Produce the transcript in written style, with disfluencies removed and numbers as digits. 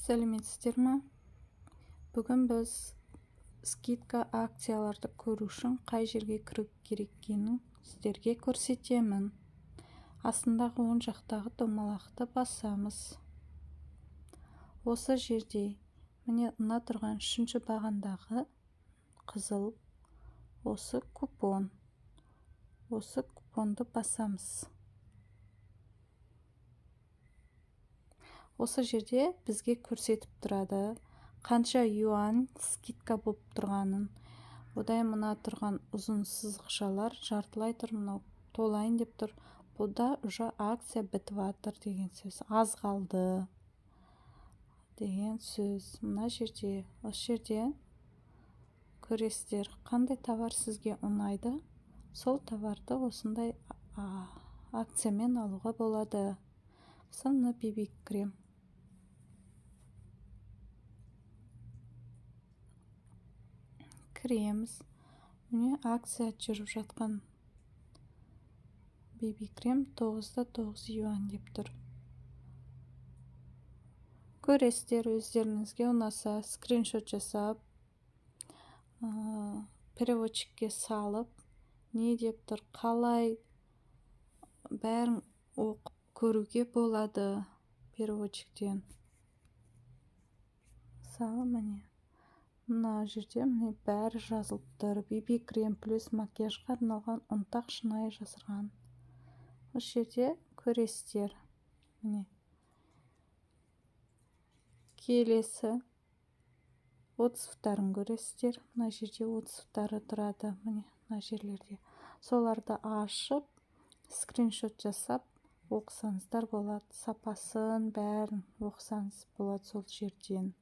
Сәлеметсіздер ме? Бүгін біз скидка акцияларды көру үшін қай жерге кіру керек екенін сіздерге көрсетемін. Астындағы оң жақтағы домалақты басамыз. Осы жерде міне мына тұрған үшінші бағандағы қызыл осы купон. Осы купонды басамыз. Осы жерде бізге көрсетіп тұрады қанша юань скидка болып тұрғанын. Одан мына тұрған ұзын сызықшалар жартылай тұр, мынау толайын деп тұр. Бұда уже акция бітіп жатыр деген сөз. Аз қалды деген сөз. Мына жерде, осы жерде көресіздер, қандай товар сізге ұнайды, сол товарды осындай акциямен алуға болады. Мысалы, BB крем. Кіреміз. Міне акция жүріп жатқан BB крем 9-9 юань деп тұр. Көресіздер, өздеріңізге ұнаса скриншот жасап, переводчикке салып, не деп тұр, қалай бәрін оқып көруге болады переводчиктен. Мысалы, міне мына жерде міне бәрі жазылып тұр. BB крем плюс макияжға арналған ұнтақ шынайы жасырған. Осы жерде көресіздер. Міне келесі отзывтарын көресіздер. Мына жерде отзывтары тұрады. Міне мына жерлерде. Соларды ашып, скриншот жасап оқысаңыздар болады. Сапасын бәрін оқысаңыз болады сол жерден.